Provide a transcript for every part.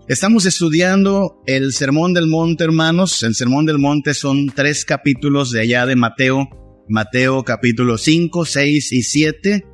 Estamos estudiando el Sermón del Monte, hermanos. El Sermón del Monte son 3 capítulos de allá de Mateo. Mateo capítulo 5, 6 y 7.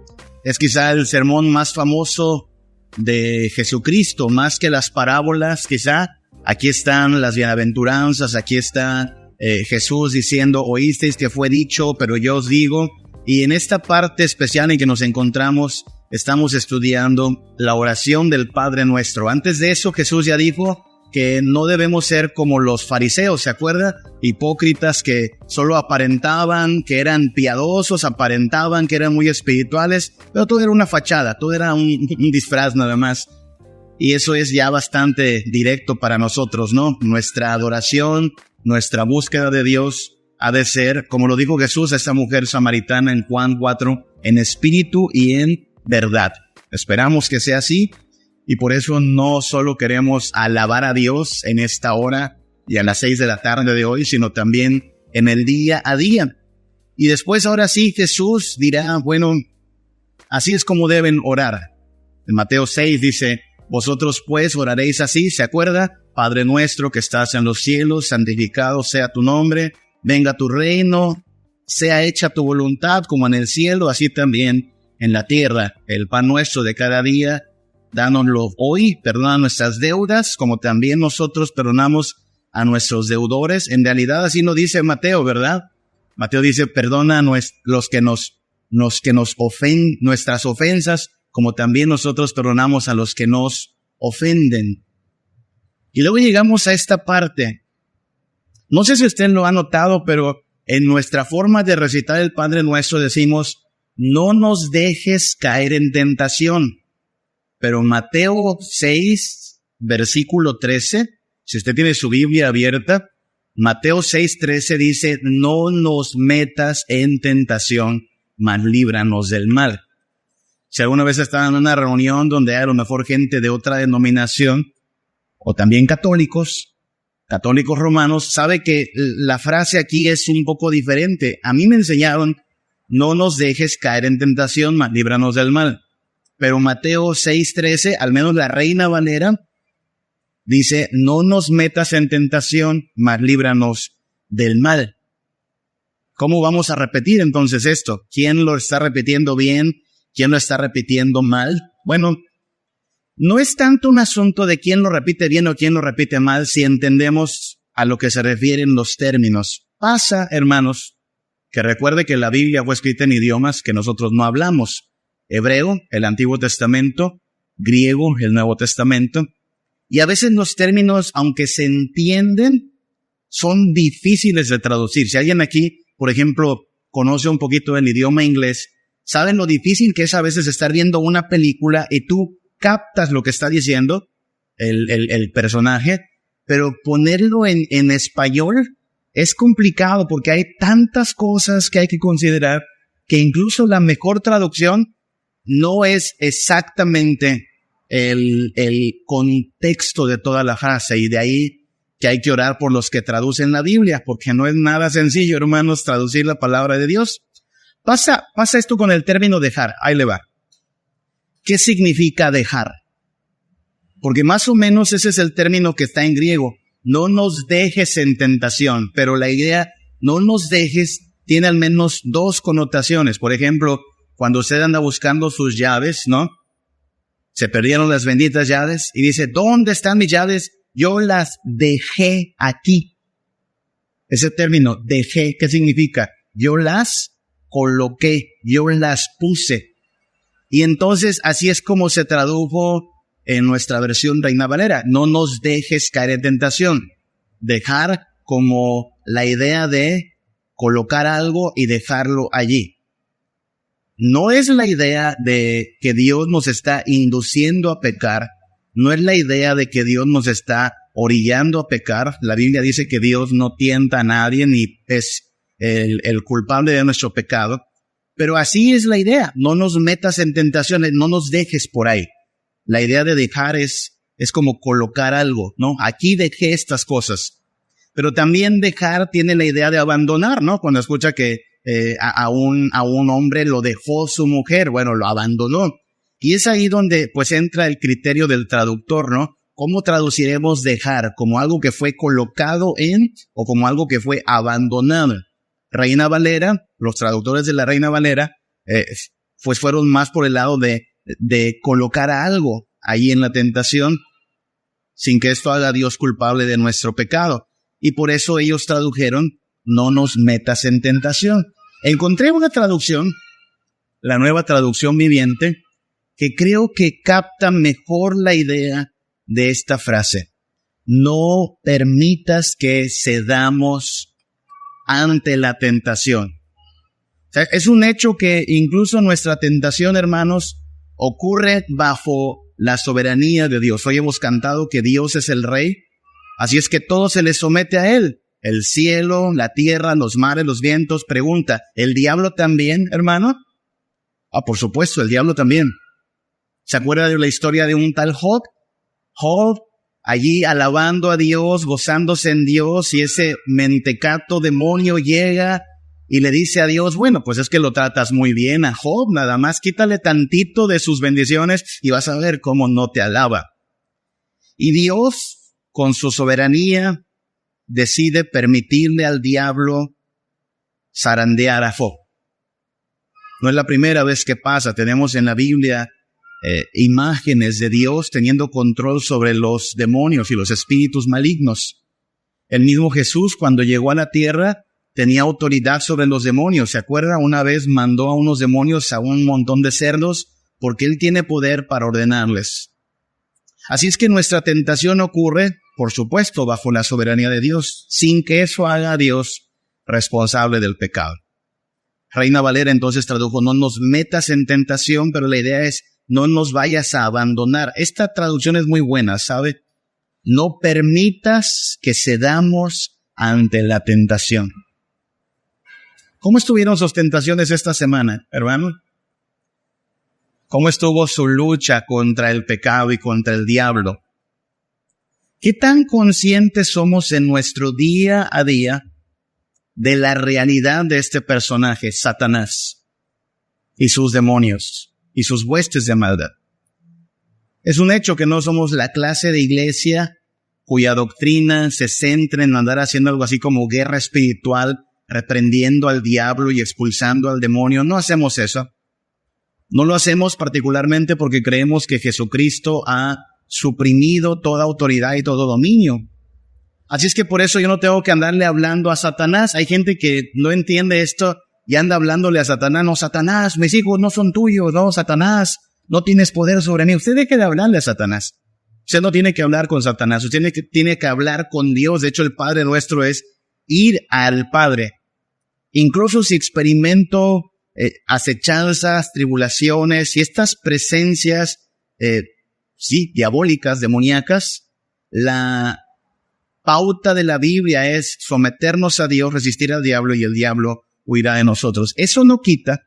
Es quizá el sermón más famoso de Jesucristo, más que las parábolas, quizá. Aquí están las bienaventuranzas, aquí está Jesús diciendo, oísteis que fue dicho, pero yo os digo. Y en esta parte especial en que nos encontramos, estamos estudiando la oración del Padre Nuestro. Antes de eso, Jesús ya dijo que no debemos ser como los fariseos, ¿se acuerda? Hipócritas que solo aparentaban que eran piadosos, aparentaban que eran muy espirituales, pero todo era una fachada, todo era un disfraz nada más. Y eso es ya bastante directo para nosotros, ¿no? Nuestra adoración, nuestra búsqueda de Dios ha de ser, como lo dijo Jesús a esta mujer samaritana en Juan 4, en espíritu y en verdad. Esperamos que sea así y por eso no solo queremos alabar a Dios en esta hora y a las 6 de la tarde de hoy, sino también en el día a día. Y después ahora sí Jesús dirá, bueno, así es como deben orar. En Mateo 6 dice, vosotros pues oraréis así, ¿se acuerda? Padre nuestro que estás en los cielos, santificado sea tu nombre, venga tu reino, sea hecha tu voluntad como en el cielo, así también en la tierra. El pan nuestro de cada día, dánoslo hoy, perdona nuestras deudas, como también nosotros perdonamos a nuestros deudores. En realidad así no dice Mateo, ¿verdad? Mateo dice, perdona a los que nos ofenden, nuestras ofensas, como también nosotros perdonamos a los que nos ofenden. Y luego llegamos a esta parte. No sé si usted lo ha notado, pero en nuestra forma de recitar el Padre Nuestro decimos, no nos dejes caer en tentación. Pero Mateo 6, versículo 13, si usted tiene su Biblia abierta, Mateo 6, 13 dice, no nos metas en tentación, mas líbranos del mal. Si alguna vez están en una reunión donde hay a lo mejor gente de otra denominación, o también católicos romanos, sabe que la frase aquí es un poco diferente. A mí me enseñaron, no nos dejes caer en tentación, mas líbranos del mal. Pero Mateo 6:13, al menos la Reina Valera, dice, no nos metas en tentación, mas líbranos del mal. ¿Cómo vamos a repetir entonces esto? ¿Quién lo está repitiendo bien? ¿Quién lo está repitiendo mal? Bueno, no es tanto un asunto de quién lo repite bien o quién lo repite mal si entendemos a lo que se refieren los términos. Pasa, hermanos, que recuerde que la Biblia fue escrita en idiomas que nosotros no hablamos. Hebreo, el Antiguo Testamento, griego, el Nuevo Testamento. Y a veces los términos, aunque se entienden, son difíciles de traducir. Si alguien aquí, por ejemplo, conoce un poquito el idioma inglés, ¿saben lo difícil que es a veces estar viendo una película y tú captas lo que está diciendo el personaje, pero ponerlo en español es complicado porque hay tantas cosas que hay que considerar que incluso la mejor traducción no es exactamente el contexto de toda la frase, y de ahí que hay que orar por los que traducen la Biblia, porque no es nada sencillo, hermanos, traducir la palabra de Dios. Pasa esto con el término dejar, ahí le va. ¿Qué significa dejar? Porque más o menos ese es el término que está en griego. No nos dejes en tentación, pero la idea no nos dejes tiene al menos 2 connotaciones. Por ejemplo, cuando usted anda buscando sus llaves, ¿no? Se perdieron las benditas llaves y dice, ¿dónde están mis llaves? Yo las dejé aquí. Ese término, dejé, ¿qué significa? Yo las coloqué, yo las puse. Y entonces así es como se tradujo en nuestra versión Reina Valera. No nos dejes caer en tentación. Dejar como la idea de colocar algo y dejarlo allí. No es la idea de que Dios nos está induciendo a pecar. No es la idea de que Dios nos está orillando a pecar. La Biblia dice que Dios no tienta a nadie ni es el culpable de nuestro pecado. Pero así es la idea. No nos metas en tentaciones, no nos dejes por ahí. La idea de dejar es como colocar algo, ¿no? Aquí dejé estas cosas. Pero también dejar tiene la idea de abandonar, ¿no? Cuando escucha que a un hombre lo dejó su mujer, bueno, lo abandonó. Y es ahí donde pues entra el criterio del traductor, ¿no? ¿cómo traduciremos dejar? ¿Como algo que fue colocado en o como algo que fue abandonado? Reina Valera, los traductores de la Reina Valera, pues fueron más por el lado de colocar algo ahí en la tentación, sin que esto haga a Dios culpable de nuestro pecado. Y por eso ellos tradujeron, no nos metas en tentación. Encontré una traducción, la Nueva Traducción Viviente, que creo que capta mejor la idea de esta frase. No permitas que cedamos ante la tentación. O sea, es un hecho que incluso nuestra tentación, hermanos, ocurre bajo la soberanía de Dios. Hoy hemos cantado que Dios es el Rey, así es que todo se le somete a Él. El cielo, la tierra, los mares, los vientos. Pregunta, ¿el diablo también, hermano? Por supuesto, el diablo también. ¿Se acuerda de la historia de un tal Job? Job, allí alabando a Dios, gozándose en Dios, y ese mentecato demonio llega y le dice a Dios, bueno, pues es que lo tratas muy bien a Job, nada más quítale tantito de sus bendiciones y vas a ver cómo no te alaba. Y Dios, con su soberanía, decide permitirle al diablo zarandear a Job. No es la primera vez que pasa. Tenemos en la Biblia imágenes de Dios teniendo control sobre los demonios y los espíritus malignos. El mismo Jesús, cuando llegó a la tierra, tenía autoridad sobre los demonios. ¿Se acuerda? Una vez mandó a unos demonios a un montón de cerdos porque Él tiene poder para ordenarles. Así es que nuestra tentación ocurre, por supuesto, bajo la soberanía de Dios, sin que eso haga a Dios responsable del pecado. Reina Valera entonces tradujo, no nos metas en tentación, pero la idea es, no nos vayas a abandonar. Esta traducción es muy buena, ¿sabe? No permitas que cedamos ante la tentación. ¿Cómo estuvieron sus tentaciones esta semana, hermano? ¿Cómo estuvo su lucha contra el pecado y contra el diablo? ¿Qué tan conscientes somos en nuestro día a día de la realidad de este personaje, Satanás, y sus demonios, y sus huestes de maldad? Es un hecho que no somos la clase de iglesia cuya doctrina se centra en andar haciendo algo así como guerra espiritual, reprendiendo al diablo y expulsando al demonio. No hacemos eso. No lo hacemos particularmente porque creemos que Jesucristo ha suprimido toda autoridad y todo dominio. Así es que por eso yo no tengo que andarle hablando a Satanás. Hay gente que no entiende esto y anda hablándole a Satanás. No, Satanás, mis hijos no son tuyos. No, Satanás, no tienes poder sobre mí. Usted deje de hablarle a Satanás. Usted no tiene que hablar con Satanás. Usted tiene que hablar con Dios. De hecho, el Padre nuestro es ir al Padre. Incluso si experimento acechanzas, tribulaciones y estas presencias, diabólicas, demoníacas, la pauta de la Biblia es someternos a Dios, resistir al diablo y el diablo huirá de nosotros. Eso no quita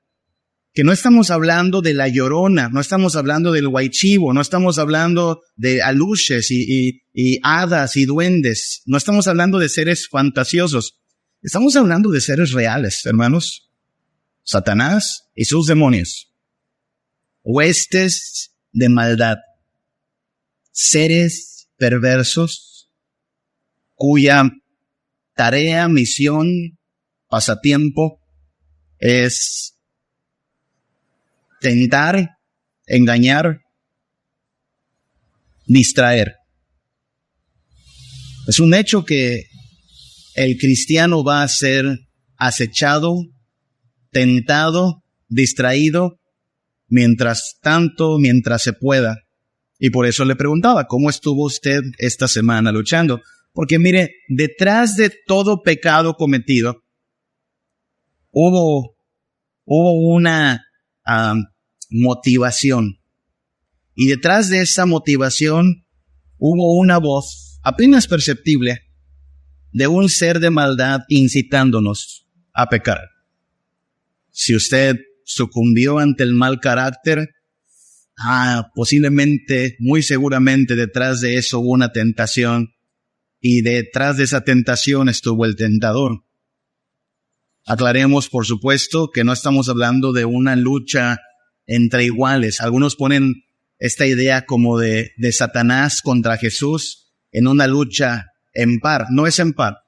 que no estamos hablando de la Llorona, no estamos hablando del Huaychivo, no estamos hablando de aluches y hadas y duendes, no estamos hablando de seres fantasiosos, estamos hablando de seres reales, hermanos. Satanás y sus demonios, huestes de maldad, seres perversos cuya tarea, misión, pasatiempo es tentar, engañar, distraer. Es un hecho que el cristiano va a ser acechado, tentado, distraído, mientras se pueda. Y por eso le preguntaba, ¿cómo estuvo usted esta semana luchando? Porque mire, detrás de todo pecado cometido, hubo una motivación. Y detrás de esa motivación hubo una voz apenas perceptible de un ser de maldad incitándonos a pecar. Si usted sucumbió ante el mal carácter, posiblemente, muy seguramente detrás de eso hubo una tentación y detrás de esa tentación estuvo el tentador. Aclaremos, por supuesto, que no estamos hablando de una lucha entre iguales. Algunos ponen esta idea como de Satanás contra Jesús en una lucha en par. No es en par.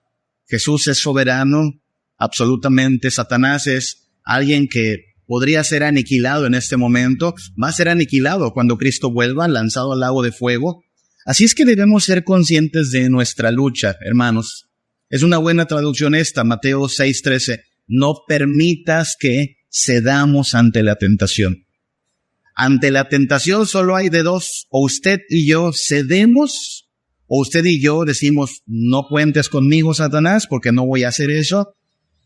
Jesús es soberano, absolutamente. Satanás es alguien que podría ser aniquilado en este momento. Va a ser aniquilado cuando Cristo vuelva, lanzado al lago de fuego. Así es que debemos ser conscientes de nuestra lucha, hermanos. Es una buena traducción esta, Mateo 6:13. No permitas que cedamos ante la tentación. Ante la tentación solo hay de dos. O usted y yo cedemos, o usted y yo decimos, no cuentes conmigo, Satanás, porque no voy a hacer eso.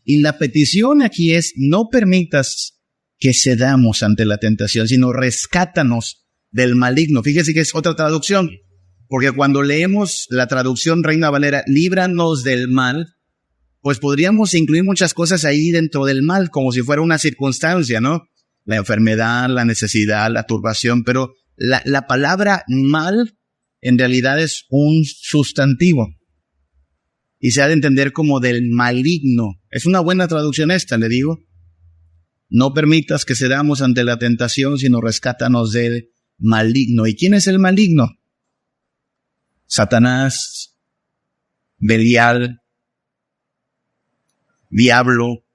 Y la petición aquí es, no permitas que cedamos ante la tentación, sino rescátanos del maligno. Fíjese que es otra traducción, porque cuando leemos la traducción Reina Valera, líbranos del mal, pues podríamos incluir muchas cosas ahí dentro del mal, como si fuera una circunstancia, ¿no? La enfermedad, la necesidad, la turbación, pero la palabra mal en realidad es un sustantivo. Y se ha de entender como del maligno. Es una buena traducción esta, le digo. No permitas que cedamos ante la tentación, sino rescátanos del maligno. ¿Y quién es el maligno? Satanás, Belial, Diablo,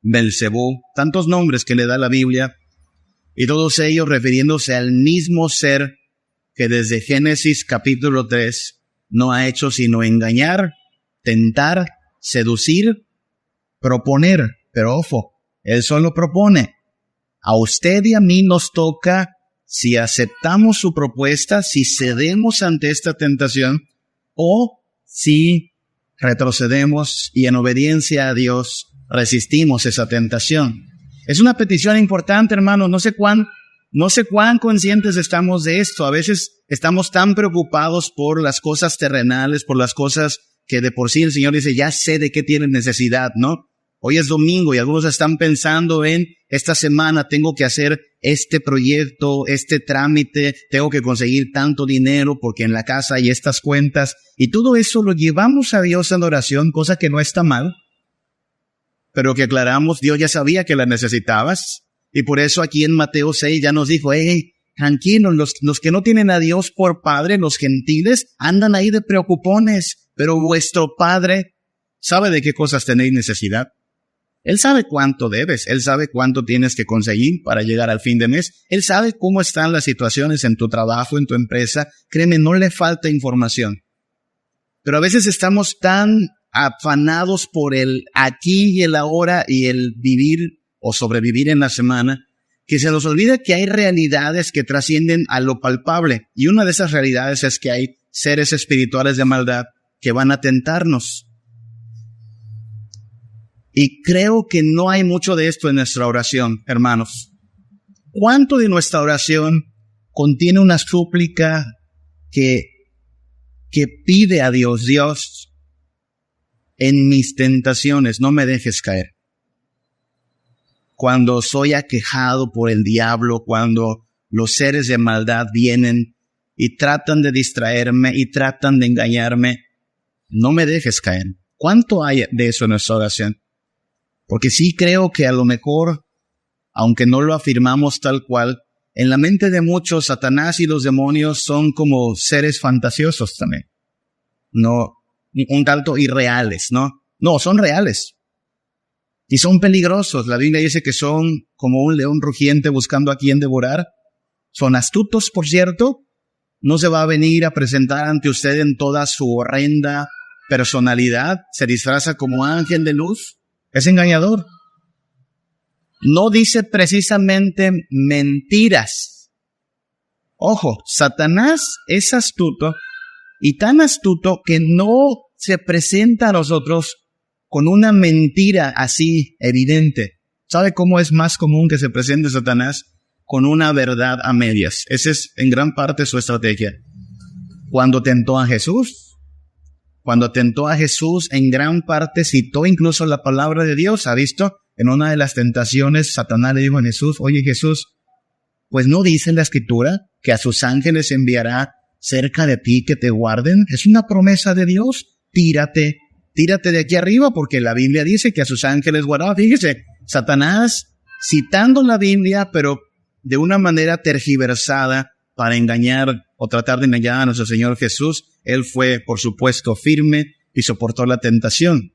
Belcebú, tantos nombres que le da la Biblia, y todos ellos refiriéndose al mismo ser que desde Génesis capítulo 3 no ha hecho sino engañar, tentar, seducir, proponer. Pero ojo, él solo propone. A usted y a mí nos toca, si aceptamos su propuesta, si cedemos ante esta tentación, o si retrocedemos y en obediencia a Dios resistimos esa tentación. Es una petición importante, hermanos. No sé cuán conscientes estamos de esto. A veces estamos tan preocupados por las cosas terrenales, por las cosas que de por sí el Señor dice, ya sé de qué tienes necesidad, ¿no? Hoy es domingo y algunos están pensando en, esta semana tengo que hacer este proyecto, este trámite, tengo que conseguir tanto dinero porque en la casa hay estas cuentas. Y todo eso lo llevamos a Dios en oración, cosa que no está mal, pero que aclaramos, Dios ya sabía que la necesitabas. Y por eso aquí en Mateo 6 ya nos dijo, hey, tranquilos, los que no tienen a Dios por Padre, los gentiles, andan ahí de preocupones, pero vuestro Padre sabe de qué cosas tenéis necesidad. Él sabe cuánto debes, Él sabe cuánto tienes que conseguir para llegar al fin de mes. Él sabe cómo están las situaciones en tu trabajo, en tu empresa. Créeme, no le falta información. Pero a veces estamos tan afanados por el aquí y el ahora y el vivir o sobrevivir en la semana, que se nos olvida que hay realidades que trascienden a lo palpable. Y una de esas realidades es que hay seres espirituales de maldad que van a tentarnos. Y creo que no hay mucho de esto en nuestra oración, hermanos. ¿Cuánto de nuestra oración contiene una súplica que pide a Dios, Dios, en mis tentaciones no me dejes caer? Cuando soy aquejado por el diablo, cuando los seres de maldad vienen y tratan de distraerme y tratan de engañarme, no me dejes caer. ¿Cuánto hay de eso en nuestra oración? Porque sí creo que a lo mejor, aunque no lo afirmamos tal cual, en la mente de muchos, Satanás y los demonios son como seres fantasiosos también. No, un tanto irreales, ¿no? No, son reales. Y son peligrosos. La Biblia dice que son como un león rugiente buscando a quien devorar. Son astutos, por cierto. No se va a venir a presentar ante usted en toda su horrenda personalidad. Se disfraza como ángel de luz. Es engañador. No dice precisamente mentiras. Ojo, Satanás es astuto y tan astuto que no se presenta a nosotros con una mentira así evidente. ¿Sabe cómo es más común que se presente Satanás? Con una verdad a medias. Esa es en gran parte su estrategia. Cuando tentó a Jesús, en gran parte citó incluso la palabra de Dios. ¿Ha visto? En una de las tentaciones, Satanás le dijo a Jesús, oye Jesús, pues no dice la Escritura que a sus ángeles enviará cerca de ti que te guarden. Es una promesa de Dios. Tírate de aquí arriba porque la Biblia dice que a sus ángeles guardará. Fíjese, Satanás citando la Biblia, pero de una manera tergiversada, para engañar o tratar de engañar a nuestro Señor Jesús, Él fue, por supuesto, firme y soportó la tentación.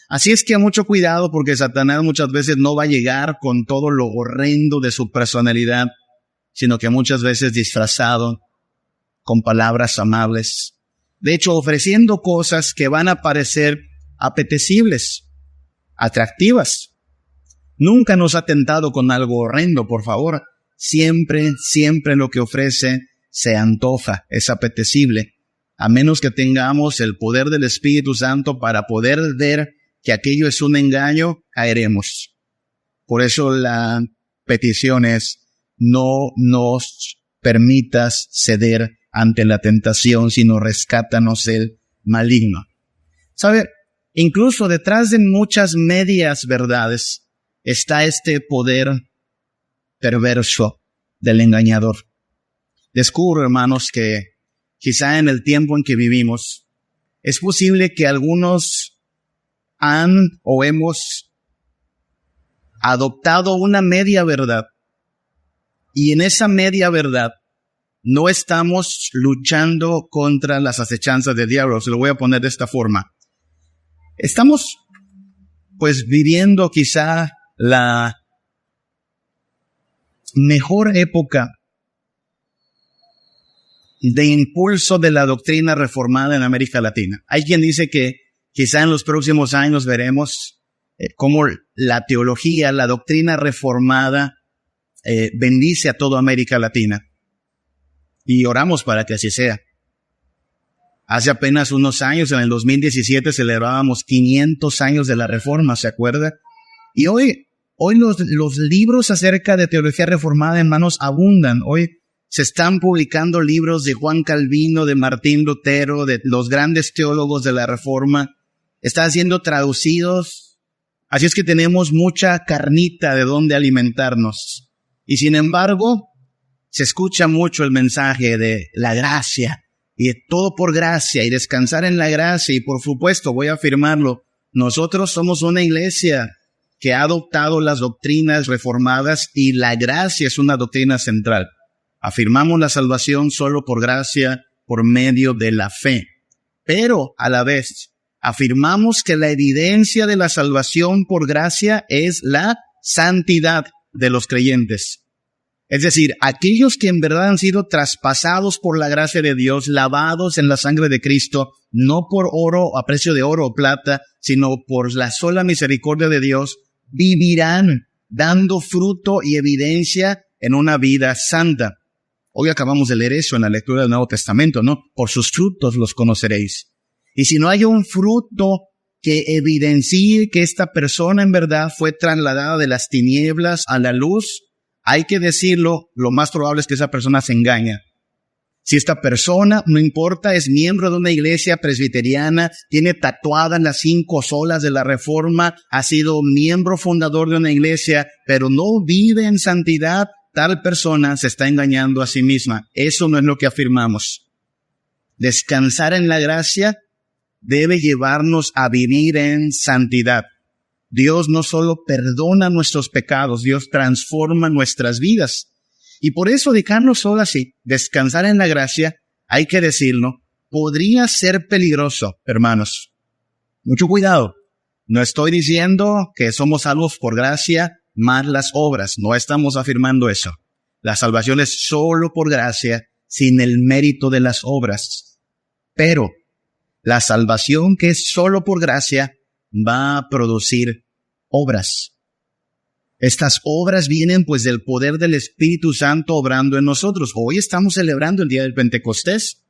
Así es que mucho cuidado, porque Satanás muchas veces no va a llegar con todo lo horrendo de su personalidad, sino que muchas veces disfrazado con palabras amables. De hecho, ofreciendo cosas que van a parecer apetecibles, atractivas. Nunca nos ha tentado con algo horrendo, por favor. Siempre lo que ofrece se antoja, es apetecible. A menos que tengamos el poder del Espíritu Santo para poder ver que aquello es un engaño, caeremos. Por eso la petición es: no nos permitas ceder ante la tentación, sino rescátanos del maligno. ¿Sabe? Incluso detrás de muchas medias verdades está este poder perverso del engañador. Descubro, hermanos, que quizá en el tiempo en que vivimos, es posible que algunos han o hemos adoptado una media verdad, y en esa media verdad no estamos luchando contra las acechanzas del diablo. Se lo voy a poner de esta forma. Estamos pues viviendo quizá la mejor época de impulso de la doctrina reformada en América Latina. Hay quien dice que quizá en los próximos años veremos cómo la teología, la doctrina reformada bendice a toda América Latina. Y oramos para que así sea. Hace apenas unos años, en el 2017, celebrábamos 500 años de la Reforma, ¿se acuerda? Y hoy los libros acerca de teología reformada, hermanos, abundan. Hoy se están publicando libros de Juan Calvino, de Martín Lutero, de los grandes teólogos de la Reforma. Están siendo traducidos. Así es que tenemos mucha carnita de donde alimentarnos. Y sin embargo, se escucha mucho el mensaje de la gracia y de todo por gracia y descansar en la gracia. Y por supuesto, voy a afirmarlo, nosotros somos una iglesia que ha adoptado las doctrinas reformadas y la gracia es una doctrina central. Afirmamos la salvación solo por gracia, por medio de la fe. Pero a la vez, afirmamos que la evidencia de la salvación por gracia es la santidad de los creyentes. Es decir, aquellos que en verdad han sido traspasados por la gracia de Dios, lavados en la sangre de Cristo, no por oro, a precio de oro o plata, sino por la sola misericordia de Dios, vivirán dando fruto y evidencia en una vida santa. Hoy acabamos de leer eso en la lectura del Nuevo Testamento, ¿no? Por sus frutos los conoceréis. Y si no hay un fruto que evidencie que esta persona en verdad fue trasladada de las tinieblas a la luz, hay que decirlo, lo más probable es que esa persona se engaña. Si esta persona, no importa, es miembro de una iglesia presbiteriana, tiene tatuadas las 5 solas de la Reforma, ha sido miembro fundador de una iglesia, pero no vive en santidad, tal persona se está engañando a sí misma. Eso no es lo que afirmamos. Descansar en la gracia debe llevarnos a vivir en santidad. Dios no solo perdona nuestros pecados, Dios transforma nuestras vidas. Y por eso dejarnos solo así, descansar en la gracia, hay que decirlo, podría ser peligroso, hermanos. Mucho cuidado. No estoy diciendo que somos salvos por gracia más las obras. No estamos afirmando eso. La salvación es solo por gracia, sin el mérito de las obras. Pero la salvación que es solo por gracia va a producir obras. Estas obras vienen pues del poder del Espíritu Santo obrando en nosotros. Hoy estamos celebrando el día del Pentecostés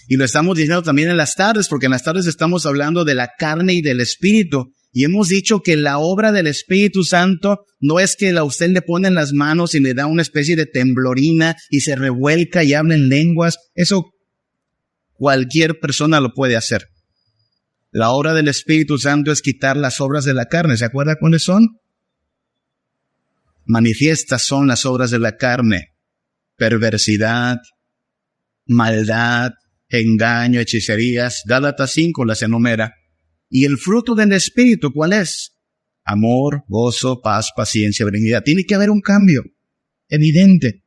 y lo estamos diciendo también en las tardes, porque en las tardes estamos hablando de la carne y del Espíritu. Y hemos dicho que la obra del Espíritu Santo no es que a usted le pone en las manos y le da una especie de temblorina y se revuelca y habla en lenguas. Eso cualquier persona lo puede hacer. La obra del Espíritu Santo es quitar las obras de la carne. ¿Se acuerda cuáles son? Manifiestas son las obras de la carne: perversidad, maldad, engaño, hechicerías. Gálatas 5 las enumera. ¿Y el fruto del Espíritu cuál es? Amor, gozo, paz, paciencia, benignidad. Tiene que haber un cambio evidente.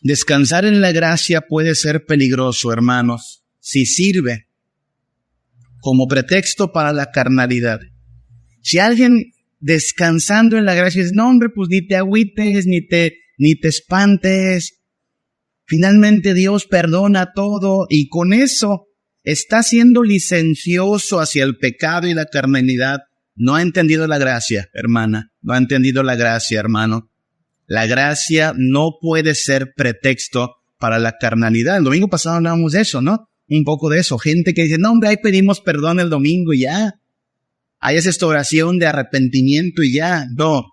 Descansar en la gracia puede ser peligroso, hermanos, si sirve como pretexto para la carnalidad. Si alguien descansando en la gracia dice, no hombre, pues ni te agüites, ni te espantes. Finalmente Dios perdona todo y con eso está siendo licencioso hacia el pecado y la carnalidad. No ha entendido la gracia, hermana. No ha entendido la gracia, hermano. La gracia no puede ser pretexto para la carnalidad. El domingo pasado hablábamos de eso, ¿no? Un poco de eso. Gente que dice, no hombre, ahí pedimos perdón el domingo y ya. Ahí es esta oración de arrepentimiento y ya. No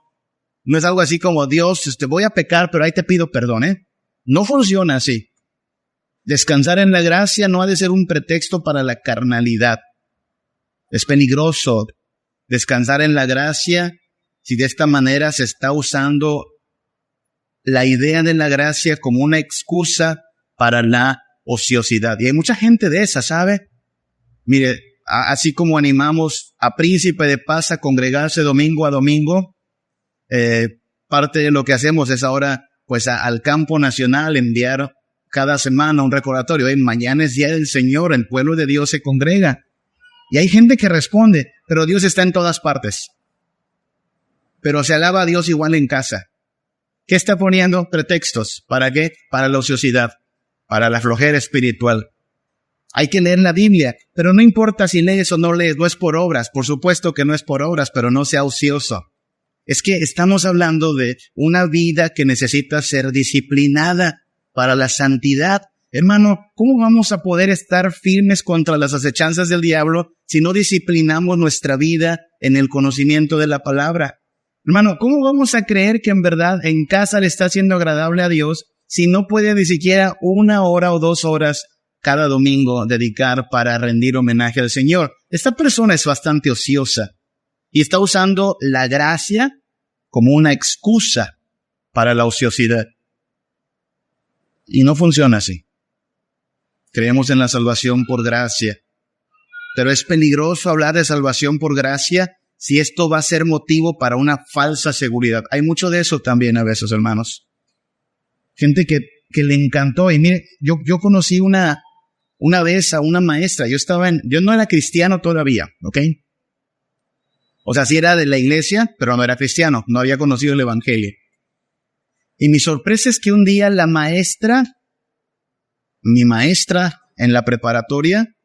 es algo así como, Dios, voy a pecar, pero ahí te pido perdón, ¿eh? No funciona así. Descansar en la gracia no ha de ser un pretexto para la carnalidad. Es peligroso descansar en la gracia si de esta manera se está usando la idea de la gracia como una excusa para la ociosidad. Y hay mucha gente de esa, ¿sabe? Mire, así como animamos a Príncipe de Paz a congregarse domingo a domingo, parte de lo que hacemos es ahora, pues, al campo nacional enviar cada semana un recordatorio. Mañana es Día del Señor, el pueblo de Dios se congrega. Y hay gente que responde, pero Dios está en todas partes. Pero se alaba a Dios igual en casa. ¿Qué está poniendo? Pretextos. ¿Para qué? Para la ociosidad, para la flojera espiritual. Hay que leer la Biblia, pero no importa si lees o no lees, no es por obras. Por supuesto que no es por obras, pero no sea ocioso. Es que estamos hablando de una vida que necesita ser disciplinada para la santidad. Hermano, ¿cómo vamos a poder estar firmes contra las acechanzas del diablo si no disciplinamos nuestra vida en el conocimiento de la palabra? Hermano, ¿cómo vamos a creer que en verdad en casa le está siendo agradable a Dios si no puede ni siquiera 1 hora o 2 horas cada domingo dedicar para rendir homenaje al Señor? Esta persona es bastante ociosa y está usando la gracia como una excusa para la ociosidad. Y no funciona así. Creemos en la salvación por gracia, pero es peligroso hablar de salvación por gracia si esto va a ser motivo para una falsa seguridad. Hay mucho de eso también a veces, hermanos. Gente que le encantó. Y mire, yo conocí una vez a una maestra. Yo no era cristiano todavía, ¿ok? O sea, sí era de la iglesia, pero no era cristiano. No había conocido el evangelio. Y mi sorpresa es que un día mi maestra en la preparatoria,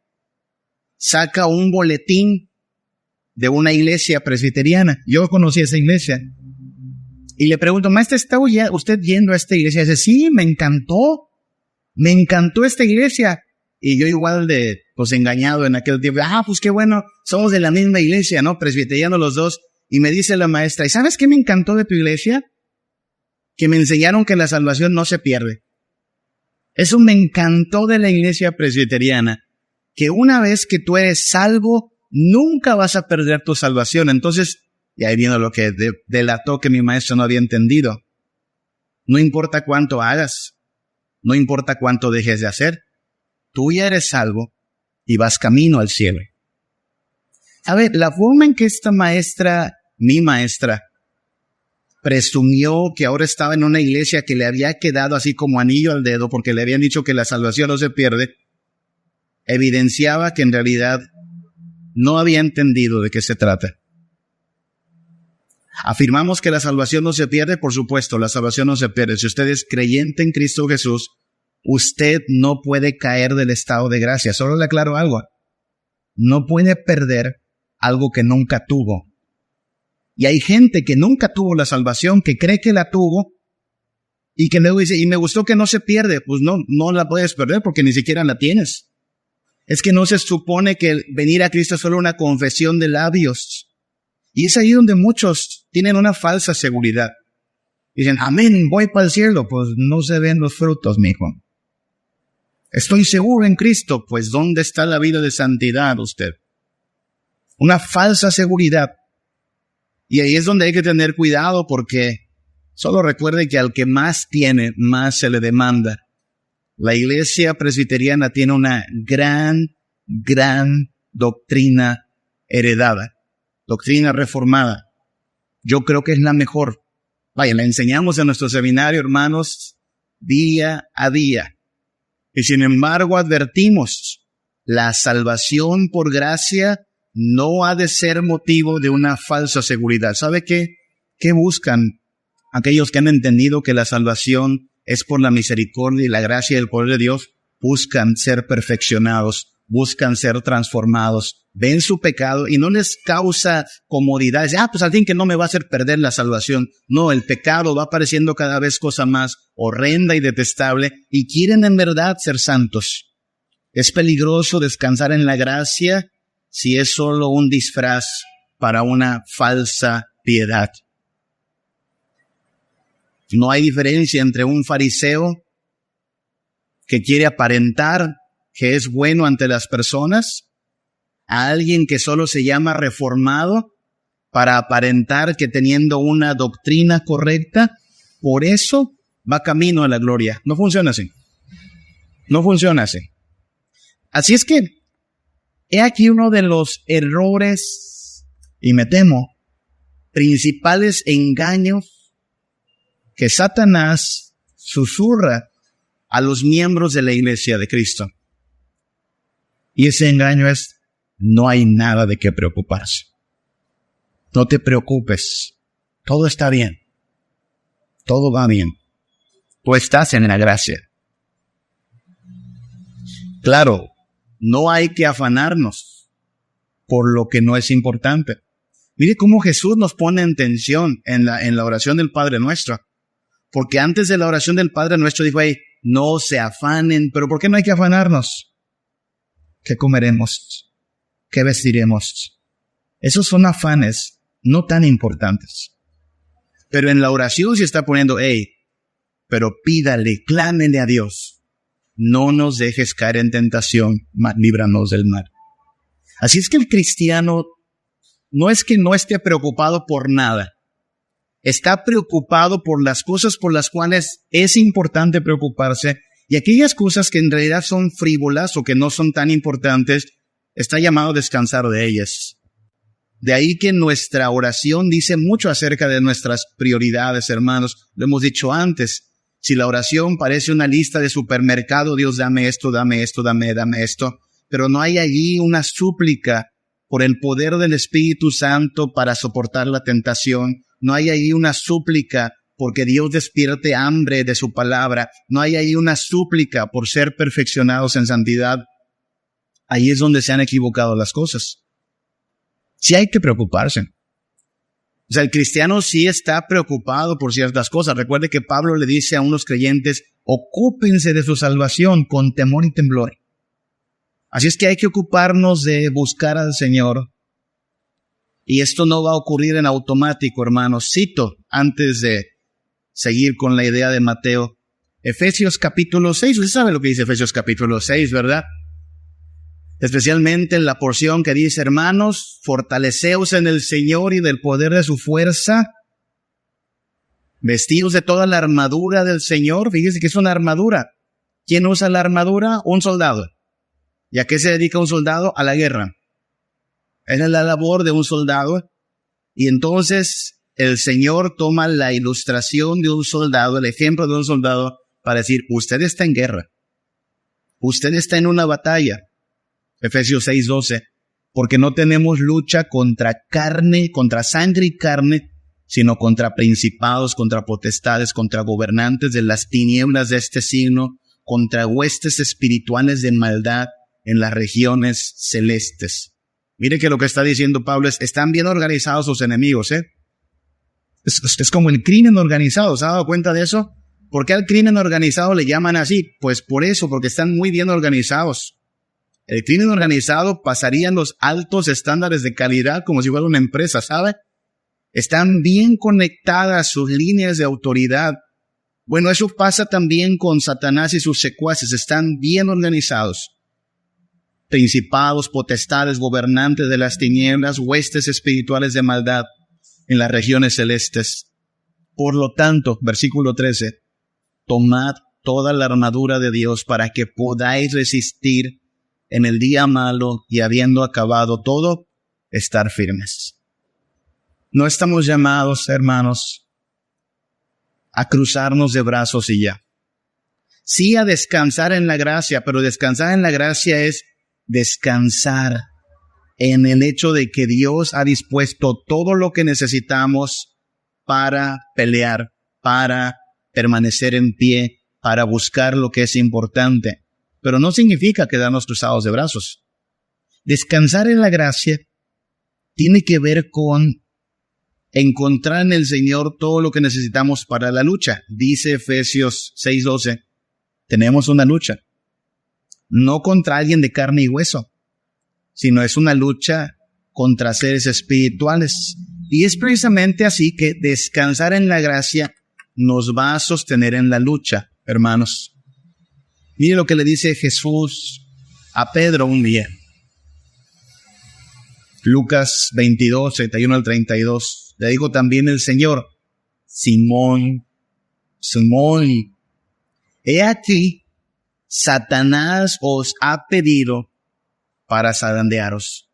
saca un boletín de una iglesia presbiteriana. Yo conocí esa iglesia. Y le pregunto, maestra, ¿está usted yendo a esta iglesia? Y dice, sí, me encantó esta iglesia. Y yo igual pues engañado en aquel tiempo, pues qué bueno, somos de la misma iglesia, ¿no? Presbiterianos los dos. Y me dice la maestra, ¿y sabes qué me encantó de tu iglesia? Que me enseñaron que la salvación no se pierde. Eso me encantó de la iglesia presbiteriana, que una vez que tú eres salvo, nunca vas a perder tu salvación. Entonces, y ahí viene lo que delató que mi maestro no había entendido. No importa cuánto hagas, no importa cuánto dejes de hacer, tú ya eres salvo y vas camino al cielo. A ver, la forma en que esta maestra, mi maestra, presumió que ahora estaba en una iglesia que le había quedado así como anillo al dedo porque le habían dicho que la salvación no se pierde, evidenciaba que en realidad no había entendido de qué se trata. Afirmamos que la salvación no se pierde, por supuesto, la salvación no se pierde. Si usted es creyente en Cristo Jesús, usted no puede caer del estado de gracia. Solo le aclaro algo. No puede perder algo que nunca tuvo. Y hay gente que nunca tuvo la salvación, que cree que la tuvo, y que luego dice, y me gustó que no se pierde. Pues no la puedes perder porque ni siquiera la tienes. Es que no se supone que venir a Cristo es solo una confesión de labios. Y es ahí donde muchos tienen una falsa seguridad. Dicen, amén, voy para el cielo. Pues no se ven los frutos, mijo. Estoy seguro en Cristo. Pues ¿dónde está la vida de santidad usted? Una falsa seguridad. Y ahí es donde hay que tener cuidado porque solo recuerde que al que más tiene, más se le demanda. La iglesia presbiteriana tiene una gran doctrina heredada, doctrina reformada. Yo creo que es la mejor. Vaya, la enseñamos en nuestro seminario, hermanos, día a día. Y sin embargo advertimos, la salvación por gracia no ha de ser motivo de una falsa seguridad. ¿Sabe qué? ¿Qué buscan aquellos que han entendido que la salvación es por la misericordia y la gracia y el poder de Dios? Buscan ser perfeccionados, buscan ser transformados, ven su pecado y no les causa comodidad. Pues al fin que no me va a hacer perder la salvación. No, el pecado va apareciendo cada vez cosa más horrenda y detestable y quieren en verdad ser santos. Es peligroso descansar en la gracia si es solo un disfraz para una falsa piedad. No hay diferencia entre un fariseo que quiere aparentar que es bueno ante las personas, a alguien que solo se llama reformado para aparentar que teniendo una doctrina correcta, por eso va camino a la gloria. No funciona así. No funciona así. Así es que, he aquí uno de los errores, y me temo, principales engaños que Satanás susurra a los miembros de la iglesia de Cristo. Y ese engaño es, no hay nada de qué preocuparse. No te preocupes. Todo está bien. Todo va bien. Tú estás en la gracia. Claro, no hay que afanarnos por lo que no es importante. Mire cómo Jesús nos pone en tensión en la oración del Padre Nuestro. Porque antes de la oración del Padre Nuestro dijo, no se afanen. ¿Pero por qué no hay que afanarnos? ¿Qué comeremos? ¿Qué vestiremos? Esos son afanes no tan importantes. Pero en la oración se está poniendo, pero pídale, clámele a Dios. No nos dejes caer en tentación, mas líbranos del mal. Así es que el cristiano no es que no esté preocupado por nada. Está preocupado por las cosas por las cuales es importante preocuparse, y aquellas cosas que en realidad son frívolas o que no son tan importantes, está llamado a descansar de ellas. De ahí que nuestra oración dice mucho acerca de nuestras prioridades, hermanos. Lo hemos dicho antes. Si la oración parece una lista de supermercado, Dios dame esto, dame esto, dame esto, pero no hay allí una súplica por el poder del Espíritu Santo para soportar la tentación. No hay ahí una súplica porque Dios despierte hambre de su palabra. No hay ahí una súplica por ser perfeccionados en santidad. Ahí es donde se han equivocado las cosas. Sí hay que preocuparse. O sea, el cristiano sí está preocupado por ciertas cosas. Recuerde que Pablo le dice a unos creyentes, ocúpense de su salvación con temor y temblor. Así es que hay que ocuparnos de buscar al Señor. Y esto no va a ocurrir en automático, hermanos. Cito, antes de seguir con la idea de Mateo, Efesios capítulo 6. Usted sabe lo que dice Efesios capítulo 6, ¿verdad? Especialmente en la porción que dice, hermanos, fortaleceos en el Señor y del poder de su fuerza, vestidos de toda la armadura del Señor. Fíjese que es una armadura. ¿Quién usa la armadura? Un soldado. ¿Y a qué se dedica un soldado? A la guerra. Esa es la labor de un soldado. Y entonces el Señor toma la ilustración de un soldado, el ejemplo de un soldado, para decir, usted está en guerra. Usted está en una batalla. Efesios 6:12, porque no tenemos lucha contra sangre y carne, sino contra principados, contra potestades, contra gobernantes de las tinieblas de este siglo, contra huestes espirituales de maldad en las regiones celestes. Mire que lo que está diciendo Pablo es, están bien organizados sus enemigos, Es como el crimen organizado, ¿se ha dado cuenta de eso? ¿Por qué al crimen organizado le llaman así? Pues por eso, porque están muy bien organizados. El crimen organizado pasaría en los altos estándares de calidad como si fuera una empresa, ¿sabe? Están bien conectadas sus líneas de autoridad. Bueno, eso pasa también con Satanás y sus secuaces. Están bien organizados. Principados, potestades, gobernantes de las tinieblas, huestes espirituales de maldad en las regiones celestes. Por lo tanto, versículo 13, tomad toda la armadura de Dios para que podáis resistir en el día malo y habiendo acabado todo, estar firmes. No estamos llamados, hermanos, a cruzarnos de brazos y ya. Sí a descansar en la gracia, pero descansar en la gracia es descansar en el hecho de que Dios ha dispuesto todo lo que necesitamos para pelear, para permanecer en pie, para buscar lo que es importante. Pero no significa quedarnos cruzados de brazos. Descansar en la gracia tiene que ver con encontrar en el Señor todo lo que necesitamos para la lucha. Dice Efesios 6:12, tenemos una lucha, no contra alguien de carne y hueso, sino es una lucha contra seres espirituales. Y es precisamente así que descansar en la gracia nos va a sostener en la lucha, hermanos. Mire lo que le dice Jesús a Pedro un día. Lucas 22, 31 al 32. Le dijo también el Señor: Simón, Simón, he aquí, Satanás os ha pedido para zarandearos.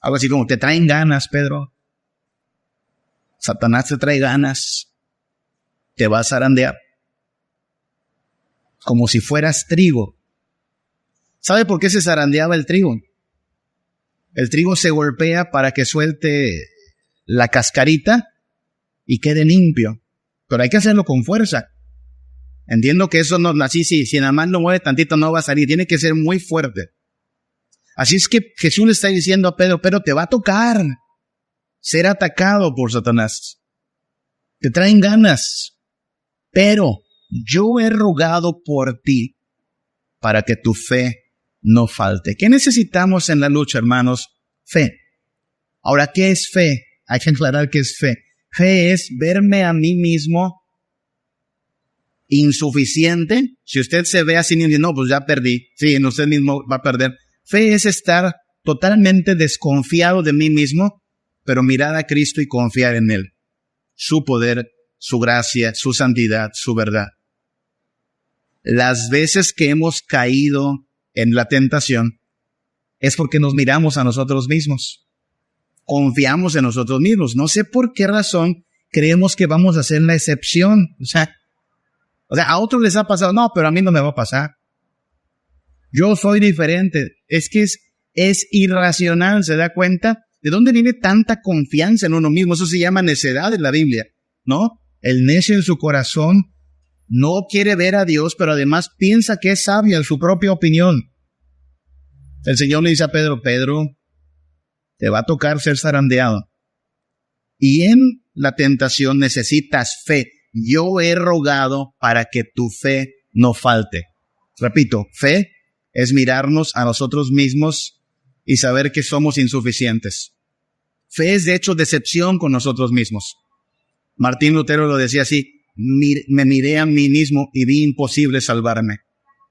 Algo así como, te traen ganas, Pedro. Satanás te trae ganas. Te va a zarandear. Como si fueras trigo. ¿Sabe por qué se zarandeaba el trigo? El trigo se golpea para que suelte la cascarita y quede limpio. Pero hay que hacerlo con fuerza. Entiendo que eso no, así si nada más lo mueve tantito no va a salir. Tiene que ser muy fuerte. Así es que Jesús le está diciendo a Pedro, pero te va a tocar ser atacado por Satanás. Te traen ganas. Pero yo he rogado por ti para que tu fe no falte. ¿Qué necesitamos en la lucha, hermanos? Fe. Ahora, ¿qué es fe? Hay que aclarar qué es fe. Fe es verme a mí mismo insuficiente. Si usted se ve así, no, pues ya perdí. Sí, en usted mismo va a perder. Fe es estar totalmente desconfiado de mí mismo, pero mirar a Cristo y confiar en Él. Su poder, su gracia, su santidad, su verdad. Las veces que hemos caído en la tentación es porque nos miramos a nosotros mismos. Confiamos en nosotros mismos. No sé por qué razón creemos que vamos a ser la excepción. O sea, a otros les ha pasado. No, pero a mí no me va a pasar. Yo soy diferente. Es que es irracional, ¿se da cuenta? ¿De dónde viene tanta confianza en uno mismo? Eso se llama necedad en la Biblia, ¿no? El necio en su corazón no quiere ver a Dios, pero además piensa que es sabio en su propia opinión. El Señor le dice a Pedro, Pedro, te va a tocar ser zarandeado. Y en la tentación necesitas fe. Yo he rogado para que tu fe no falte. Repito, fe es mirarnos a nosotros mismos y saber que somos insuficientes. Fe es de hecho decepción con nosotros mismos. Martín Lutero lo decía así, me miré a mí mismo y vi imposible salvarme.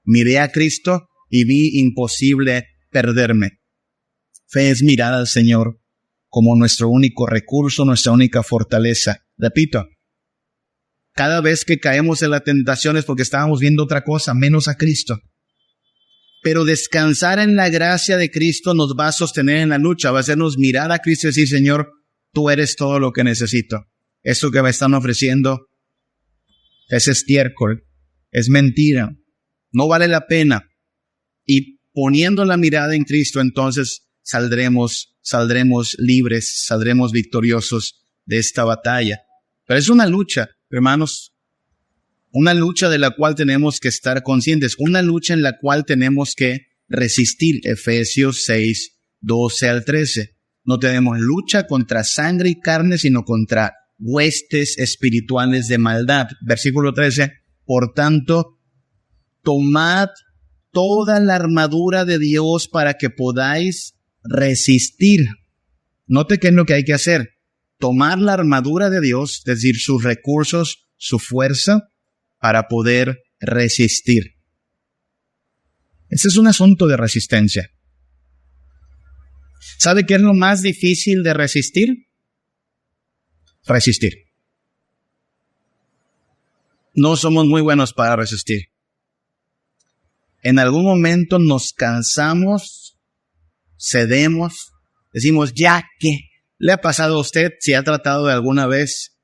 Miré a Cristo y vi imposible perderme. Fe es mirar al Señor como nuestro único recurso, nuestra única fortaleza. Repito, cada vez que caemos en la tentación es porque estábamos viendo otra cosa, menos a Cristo. Pero descansar en la gracia de Cristo nos va a sostener en la lucha, va a hacernos mirar a Cristo y decir, Señor, tú eres todo lo que necesito. Esto que me están ofreciendo es estiércol, es mentira, no vale la pena. Y poniendo la mirada en Cristo, entonces saldremos libres, saldremos victoriosos de esta batalla. Pero es una lucha, hermanos. Una lucha de la cual tenemos que estar conscientes, una lucha en la cual tenemos que resistir. Efesios 6, 12 al 13. No tenemos lucha contra sangre y carne, sino contra huestes espirituales de maldad. Versículo 13. Por tanto, tomad toda la armadura de Dios para que podáis resistir. Note qué es lo que hay que hacer. Tomar la armadura de Dios, es decir, sus recursos, su fuerza, para poder resistir. Ese es un asunto de resistencia. ¿Sabe qué es lo más difícil de resistir? Resistir. No somos muy buenos para resistir. En algún momento nos cansamos, cedemos, decimos, ya que, ¿le ha pasado a usted si ha tratado de alguna vez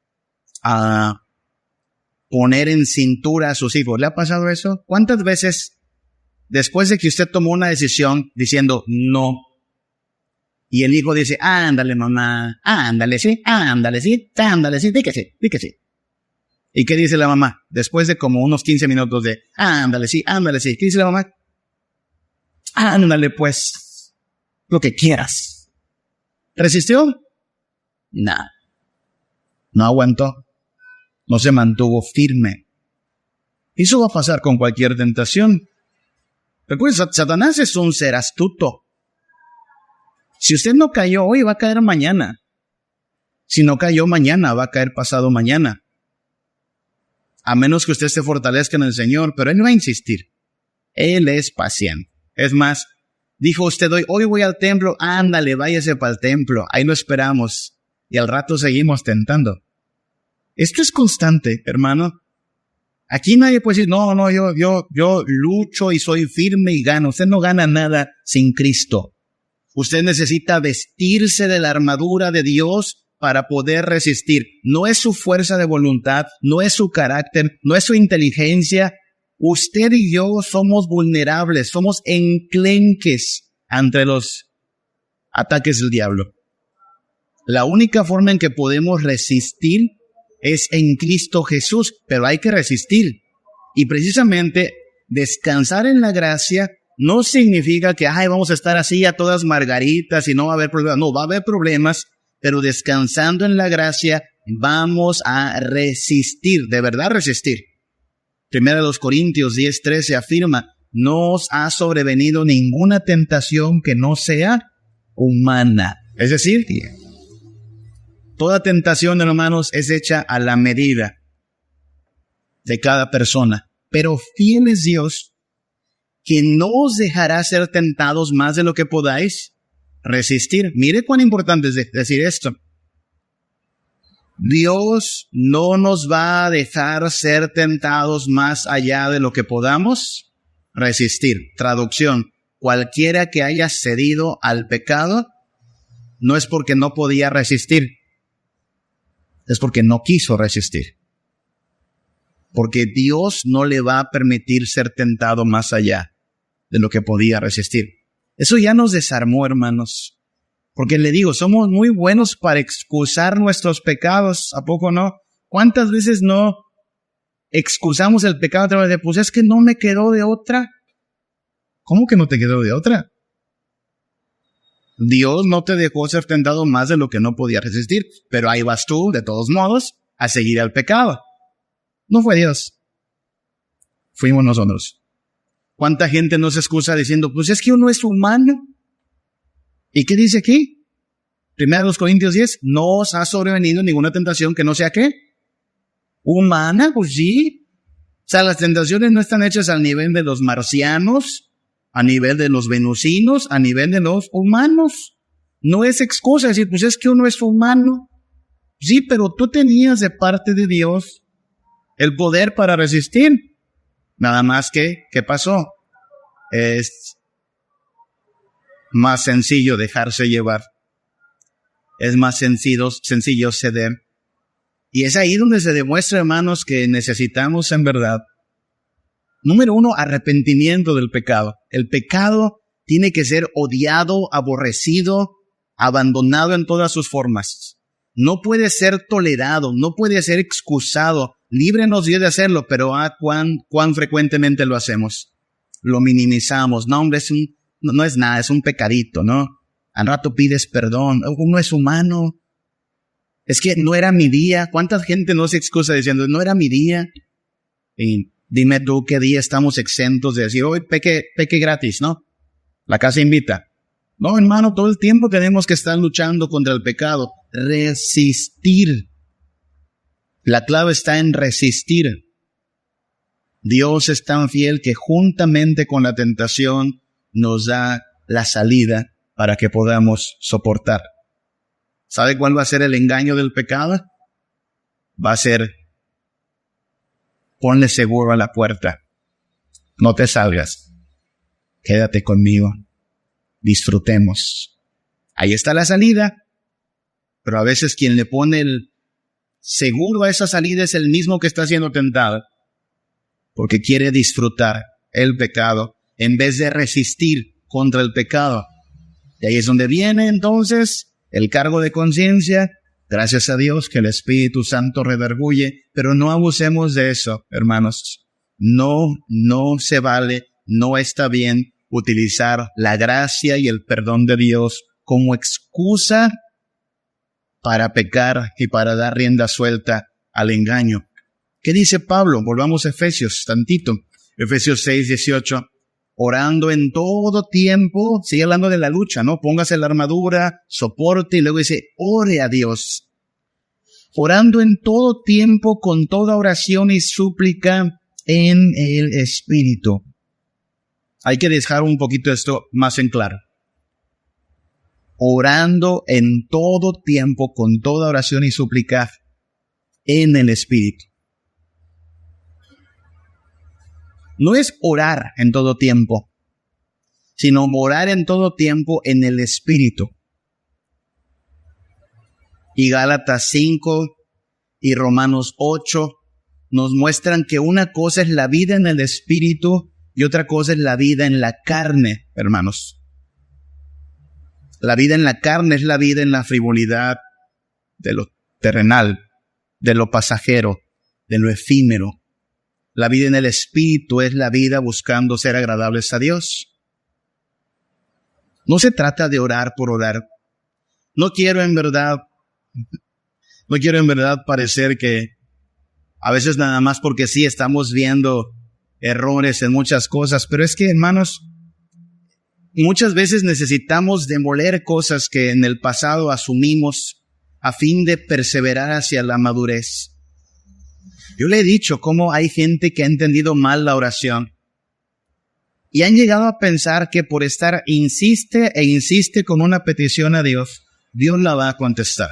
poner en cintura a sus hijos. ¿Le ha pasado eso? ¿Cuántas veces, después de que usted tomó una decisión diciendo no, y el hijo dice, ándale mamá, ándale sí, di que sí? ¿Y qué dice la mamá? Después de como unos 15 minutos de, ándale sí, ¿qué dice la mamá? Ándale pues, lo que quieras. ¿Resistió? Nada. No aguantó. No se mantuvo firme. Eso va a pasar con cualquier tentación. Recuerden, Satanás es un ser astuto. Si usted no cayó hoy, va a caer mañana. Si no cayó mañana, va a caer pasado mañana. A menos que usted se fortalezca en el Señor, pero Él no va a insistir. Él es paciente. Es más, dijo usted hoy voy al templo, ándale, váyase para el templo. Ahí lo esperamos. Y al rato seguimos tentando. Esto es constante, hermano. Aquí nadie puede decir, no, yo lucho y soy firme y gano. Usted no gana nada sin Cristo. Usted necesita vestirse de la armadura de Dios para poder resistir. No es su fuerza de voluntad, no es su carácter, no es su inteligencia. Usted y yo somos vulnerables, somos enclenques ante los ataques del diablo. La única forma en que podemos resistir es en Cristo Jesús, pero hay que resistir. Y precisamente descansar en la gracia no significa que vamos a estar así a todas margaritas y no va a haber problemas. No, va a haber problemas, pero descansando en la gracia vamos a resistir, de verdad resistir. 1 Corintios 10:13 afirma, no os ha sobrevenido ninguna tentación que no sea humana. Es decir, toda tentación, hermanos, es hecha a la medida de cada persona. Pero fiel es Dios, que no os dejará ser tentados más de lo que podáis resistir. Mire cuán importante es decir esto. Dios no nos va a dejar ser tentados más allá de lo que podamos resistir. Traducción, cualquiera que haya cedido al pecado, no es porque no podía resistir, es porque no quiso resistir. Porque Dios no le va a permitir ser tentado más allá de lo que podía resistir. Eso ya nos desarmó, hermanos. Porque le digo, somos muy buenos para excusar nuestros pecados, ¿a poco no? ¿Cuántas veces no excusamos el pecado a través de, pues es que no me quedó de otra? ¿Cómo que no te quedó de otra? Dios no te dejó ser tentado más de lo que no podía resistir, pero ahí vas tú, de todos modos, a seguir al pecado. No fue Dios. Fuimos nosotros. ¿Cuánta gente nos excusa diciendo, pues es que uno es humano? ¿Y qué dice aquí? 1 Corintios 10, no os ha sobrevenido ninguna tentación que no sea ¿qué? Humana, pues sí. O sea, las tentaciones no están hechas al nivel de los marcianos, a nivel de los venusinos, a nivel de los humanos. No es excusa decir, pues es que uno es humano. Sí, pero tú tenías de parte de Dios el poder para resistir. Nada más que, ¿qué pasó? Es más sencillo dejarse llevar. Es más sencillo ceder. Y es ahí donde se demuestra, hermanos, que necesitamos en verdad, número 1, arrepentimiento del pecado. El pecado tiene que ser odiado, aborrecido, abandonado en todas sus formas. No puede ser tolerado, no puede ser excusado. Líbrenos Dios de hacerlo, pero ¿cuán frecuentemente lo hacemos? Lo minimizamos. No, hombre, no es nada, es un pecadito, ¿no? Al rato pides perdón. Uno es humano. Es que no era mi día. ¿Cuánta gente no se excusa diciendo, no era mi día? Y dime tú qué día estamos exentos de decir, hoy peque gratis, ¿no? La casa invita. No, hermano, todo el tiempo tenemos que estar luchando contra el pecado. Resistir. La clave está en resistir. Dios es tan fiel que juntamente con la tentación nos da la salida para que podamos soportar. ¿Sabe cuál va a ser el engaño del pecado? Va a ser, ponle seguro a la puerta. No te salgas. Quédate conmigo. Disfrutemos. Ahí está la salida. Pero a veces quien le pone seguro esa salida es el mismo que está siendo tentado, porque quiere disfrutar el pecado en vez de resistir contra el pecado. Y ahí es donde viene entonces el cargo de conciencia. Gracias a Dios que el Espíritu Santo redarguye, pero no abusemos de eso, hermanos. No se vale, no está bien utilizar la gracia y el perdón de Dios como excusa para pecar y para dar rienda suelta al engaño. ¿Qué dice Pablo? Volvamos a Efesios tantito. Efesios 6:18. Orando en todo tiempo, sigue hablando de la lucha, ¿no? Póngase la armadura, soporte, y luego dice, ore a Dios. Orando en todo tiempo con toda oración y súplica en el Espíritu. Hay que dejar un poquito esto más en claro. Orando en todo tiempo con toda oración y súplica en el Espíritu. No es orar en todo tiempo, sino orar en todo tiempo en el Espíritu. Y Gálatas 5 y Romanos 8 nos muestran que una cosa es la vida en el Espíritu y otra cosa es la vida en la carne, hermanos. La vida en la carne es la vida en la frivolidad de lo terrenal, de lo pasajero, de lo efímero. La vida en el Espíritu es la vida buscando ser agradables a Dios. No se trata de orar por orar. No quiero en verdad parecer que a veces nada más porque sí estamos viendo errores en muchas cosas, pero es que, hermanos, muchas veces necesitamos demoler cosas que en el pasado asumimos a fin de perseverar hacia la madurez. Yo le he dicho cómo hay gente que ha entendido mal la oración y han llegado a pensar que por estar insiste con una petición a Dios, Dios la va a contestar.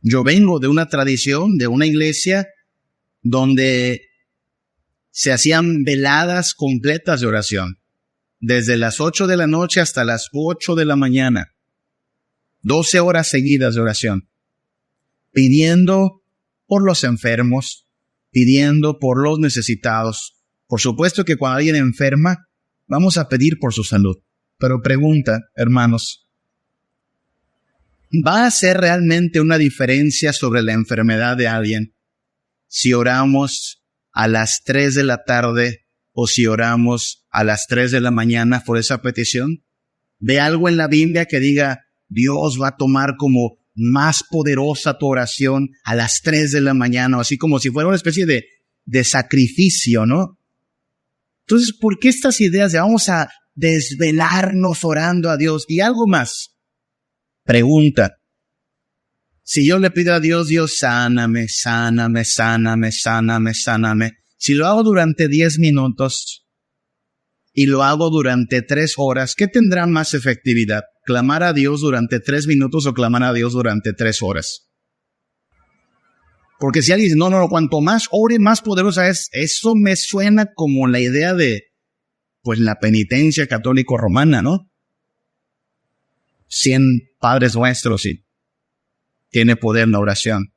Yo vengo de una tradición, de una iglesia donde se hacían veladas completas de oración, desde las 8 de la noche hasta las 8 de la mañana, 12 horas seguidas de oración, pidiendo por los enfermos, pidiendo por los necesitados. Por supuesto que cuando alguien enferma, vamos a pedir por su salud. Pero pregunta, hermanos, ¿va a hacer realmente una diferencia sobre la enfermedad de alguien si oramos a las 3 de la tarde o si oramos a las 3 de la mañana por esa petición? ¿Ve algo en la Biblia que diga, Dios va a tomar como más poderosa tu oración a las 3 de la mañana, o así como si fuera una especie de sacrificio, ¿no? Entonces, ¿por qué estas ideas de vamos a desvelarnos orando a Dios? Y algo más. Pregunta. Si yo le pido a Dios, Dios, sáname. Si lo hago durante 10 minutos y lo hago durante 3 horas, ¿qué tendrá más efectividad? ¿Clamar a Dios durante 3 minutos o clamar a Dios durante 3 horas? Porque si alguien dice, no, cuanto más ore, más poderosa es. Eso me suena como la idea de, pues, la penitencia católico-romana, ¿no? 100 Padres Nuestros y tiene poder la oración.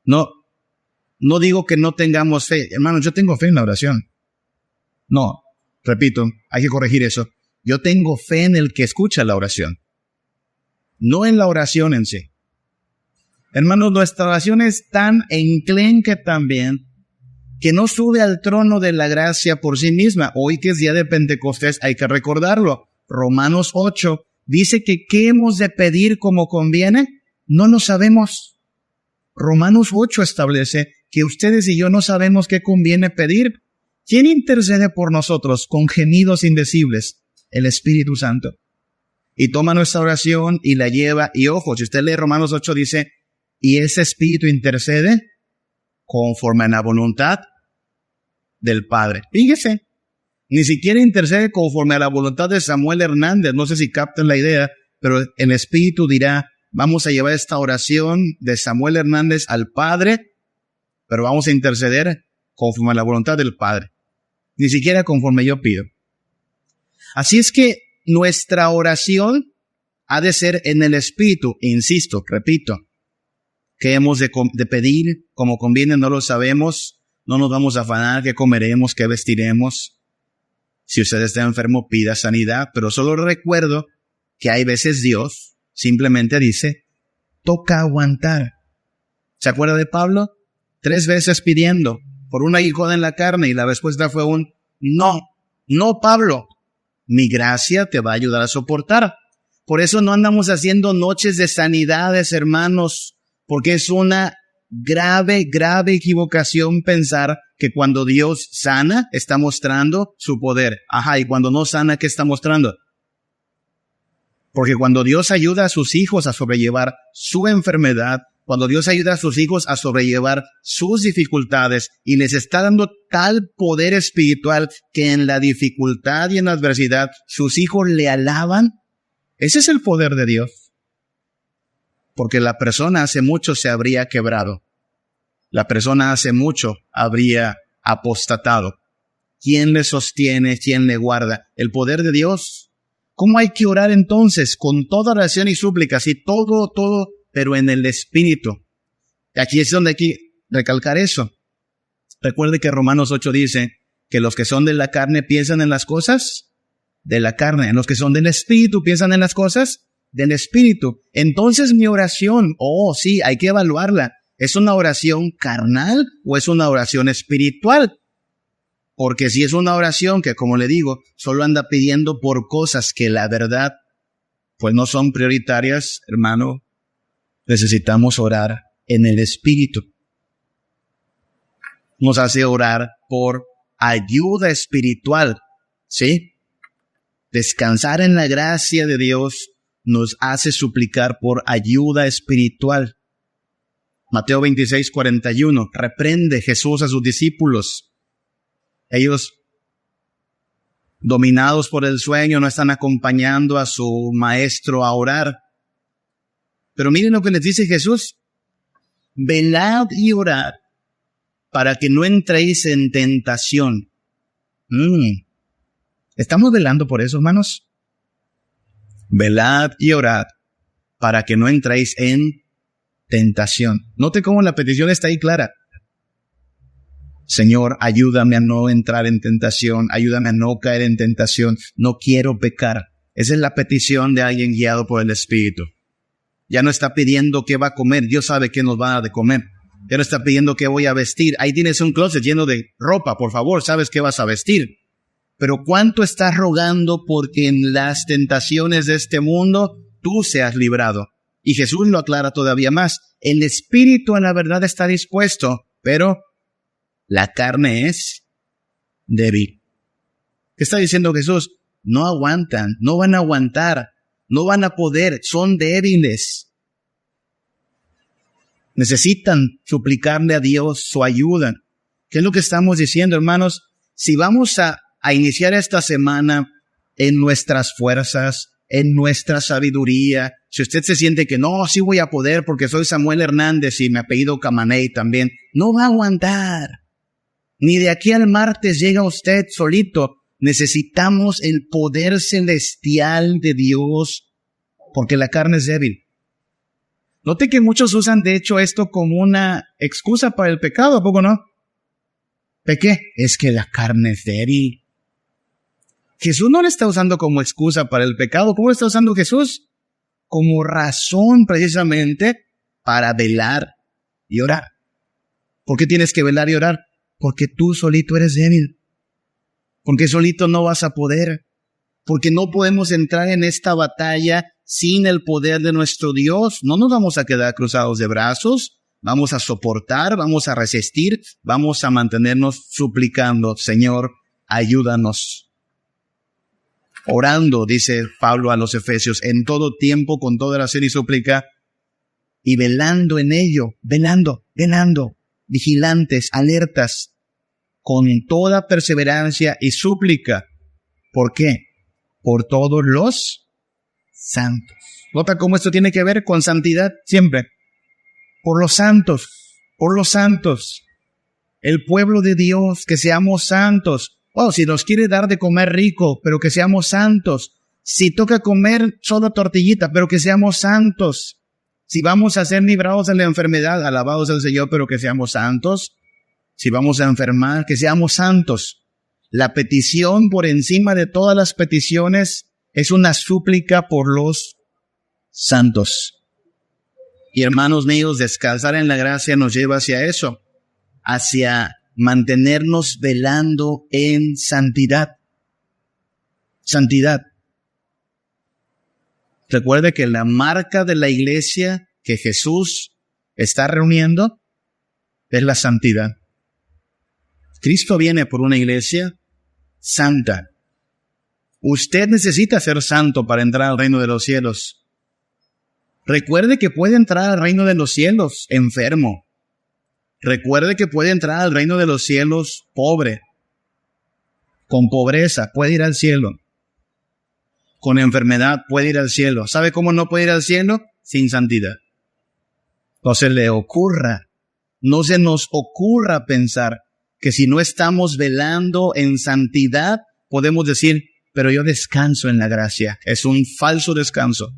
No digo que no tengamos fe. Hermanos, yo tengo fe en la oración. No, repito, hay que corregir eso. Yo tengo fe en el que escucha la oración, no en la oración en sí. Hermanos, nuestra oración es tan enclenque también que no sube al trono de la gracia por sí misma. Hoy que es día de Pentecostés hay que recordarlo. Romanos 8 dice que ¿qué hemos de pedir como conviene? No lo sabemos. Romanos 8 establece que ustedes y yo no sabemos qué conviene pedir. ¿Quién intercede por nosotros con gemidos indecibles? El Espíritu Santo. Y toma nuestra oración y la lleva. Y ojo, si usted lee Romanos 8 dice, y ese Espíritu intercede conforme a la voluntad del Padre. Fíjese, ni siquiera intercede conforme a la voluntad de Samuel Hernández. No sé si captan la idea, pero el Espíritu dirá, vamos a llevar esta oración de Samuel Hernández al Padre, pero vamos a interceder conforme a la voluntad del Padre. Ni siquiera conforme yo pido. Así es que nuestra oración ha de ser en el Espíritu. Insisto, repito, ¿Qué hemos de pedir? Como conviene, no lo sabemos. No nos vamos a afanar qué comeremos, qué vestiremos. Si usted está enfermo, pida sanidad. Pero solo recuerdo que hay veces Dios simplemente dice, toca aguantar. ¿Se acuerda de Pablo? 3 veces pidiendo por un aguijón en la carne y la respuesta fue un no. No, Pablo. Mi gracia te va a ayudar a soportar. Por eso no andamos haciendo noches de sanidades, hermanos, porque es una grave equivocación pensar que cuando Dios sana, está mostrando su poder. Ajá, y cuando no sana, ¿qué está mostrando? Porque cuando Dios ayuda a sus hijos a sobrellevar su enfermedad, cuando Dios ayuda a sus hijos a sobrellevar sus dificultades y les está dando tal poder espiritual que en la dificultad y en la adversidad sus hijos le alaban, ese es el poder de Dios. Porque la persona hace mucho se habría quebrado. La persona hace mucho habría apostatado. ¿Quién le sostiene? ¿Quién le guarda? El poder de Dios. ¿Cómo hay que orar entonces? Con toda oración y súplicas y todo, pero en el Espíritu. Aquí es donde hay que recalcar eso. Recuerde que Romanos 8 dice que los que son de la carne piensan en las cosas de la carne. Los que son del Espíritu piensan en las cosas del Espíritu. Entonces mi oración, sí, hay que evaluarla. ¿Es una oración carnal o es una oración espiritual? Porque si es una oración que, como le digo, solo anda pidiendo por cosas que la verdad, pues no son prioritarias, hermano, necesitamos orar en el Espíritu. Nos hace orar por ayuda espiritual, ¿sí? Descansar en la gracia de Dios nos hace suplicar por ayuda espiritual. Mateo 26:41, reprende Jesús a sus discípulos. Ellos, dominados por el sueño, no están acompañando a su maestro a orar. Pero miren lo que les dice Jesús. Velad y orad para que no entréis en tentación. ¿Estamos velando por eso, hermanos? Velad y orad para que no entréis en tentación. Note cómo la petición está ahí clara. Señor, ayúdame a no entrar en tentación, ayúdame a no caer en tentación, no quiero pecar. Esa es la petición de alguien guiado por el Espíritu. Ya no está pidiendo qué va a comer, Dios sabe qué nos va a dar de comer. Ya no está pidiendo qué voy a vestir. Ahí tienes un closet lleno de ropa, por favor, sabes qué vas a vestir. Pero ¿cuánto estás rogando porque en las tentaciones de este mundo tú seas librado? Y Jesús lo aclara todavía más. El espíritu a la verdad está dispuesto, pero la carne es débil. ¿Qué está diciendo Jesús? No aguantan, no van a aguantar, no van a poder, son débiles. Necesitan suplicarle a Dios su ayuda. ¿Qué es lo que estamos diciendo, hermanos? Si vamos a iniciar esta semana en nuestras fuerzas, en nuestra sabiduría, si usted se siente que no, sí voy a poder porque soy Samuel Hernández y mi apellido Camaney también, no va a aguantar. Ni de aquí al martes llega usted solito. Necesitamos el poder celestial de Dios porque la carne es débil. Note que muchos usan de hecho esto como una excusa para el pecado, ¿a poco no? ¿Pequé? Es que la carne es débil. Jesús no lo está usando como excusa para el pecado. ¿Cómo lo está usando Jesús? Como razón precisamente para velar y orar. ¿Por qué tienes que velar y orar? Porque tú solito eres débil. Porque solito no vas a poder. Porque no podemos entrar en esta batalla sin el poder de nuestro Dios. No nos vamos a quedar cruzados de brazos. Vamos a soportar, vamos a resistir, vamos a mantenernos suplicando. Señor, ayúdanos. Orando, dice Pablo a los Efesios, en todo tiempo, con toda oración y súplica, y velando en ello, velando, vigilantes, alertas, con toda perseverancia y súplica. ¿Por qué? Por todos los santos. ¿Nota cómo esto tiene que ver con santidad? Siempre. Por los santos, el pueblo de Dios, que seamos santos. Si nos quiere dar de comer rico, pero que seamos santos. Si toca comer solo tortillita, pero que seamos santos. Si vamos a ser librados de la enfermedad, alabados al Señor, pero que seamos santos. Si vamos a enfermar, que seamos santos. La petición por encima de todas las peticiones es una súplica por los santos. Y hermanos míos, descansar en la gracia nos lleva hacia eso, hacia mantenernos velando en santidad. Santidad. Recuerde que la marca de la iglesia que Jesús está reuniendo es la santidad. Cristo viene por una iglesia santa. Usted necesita ser santo para entrar al reino de los cielos. Recuerde que puede entrar al reino de los cielos enfermo. Recuerde que puede entrar al reino de los cielos pobre. Con pobreza puede ir al cielo. Con enfermedad puede ir al cielo. ¿Sabe cómo no puede ir al cielo? Sin santidad. No se nos ocurra pensar que si no estamos velando en santidad, podemos decir, pero yo descanso en la gracia. Es un falso descanso.